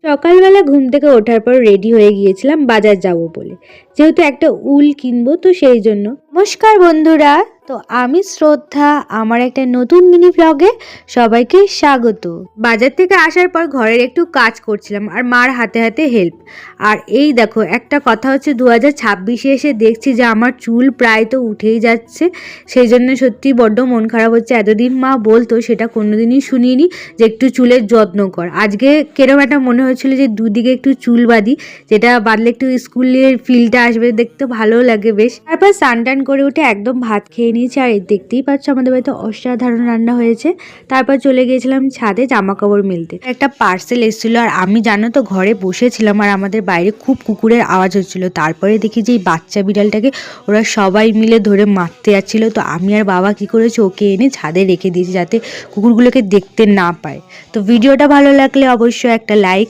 সকালবেলা ঘুম থেকে ওঠার পর রেডি হয়ে গিয়েছিলাম বাজার যাব বলে, যেহেতু একটা উল কিনবো তো সেই জন্য। নমস্কার বন্ধুরা, তো আমি শ্রদ্ধা, আমার একটা নতুন মিনি ব্লগে সবাইকে স্বাগত। বাজার থেকে আসার পর ঘরের একটু কাজ করছিলাম আর মার হাতে হাতে হেল্প। আর এই দেখো, একটা কথা হচ্ছে 2026-এ এসে দেখছি যে আমার চুল প্রায় তো উঠেই যাচ্ছে। সেই জন্য সত্যি বড্ড মন খারাপ হচ্ছে। এতদিন মা বলতো, সেটা কোনোদিনই শুনিনি যে একটু চুলের যত্ন কর। আজকে কেরম একটা মনে হচ্ছিল যে দুদিকে একটু চুল বাঁধি, যেটা বাঁধলে একটু স্কুলের ফিলটা আসবে, দেখতে ভালো লাগে বেশ। তারপর স্নান টান করে উঠে একদম ভাত খেয়ে নিয়েছি। আর দেখতেই পাচ্ছ আমাদের বাড়িতে অসাধারণ রান্না হয়েছে। তারপর চলে গিয়েছিলাম ছাদে জামা কাপড় মেলতে। একটা পার্সেল এসেছিল আর আমি জানো তো ঘরে বসেছিলাম আর আমাদের বাইরে খুব কুকুরের আওয়াজ হচ্ছিল। তারপরে দেখি যে এই বাচ্চা বিড়ালটাকে ওরা সবাই মিলে ধরে মারতে যাচ্ছিল। তো আমি আর বাবা কি করেছি, ওকে এনে ছাদে রেখে দিয়েছি যাতে কুকুরগুলোকে দেখতে না পায়। তো ভিডিওটা ভালো লাগলে অবশ্যই একটা লাইক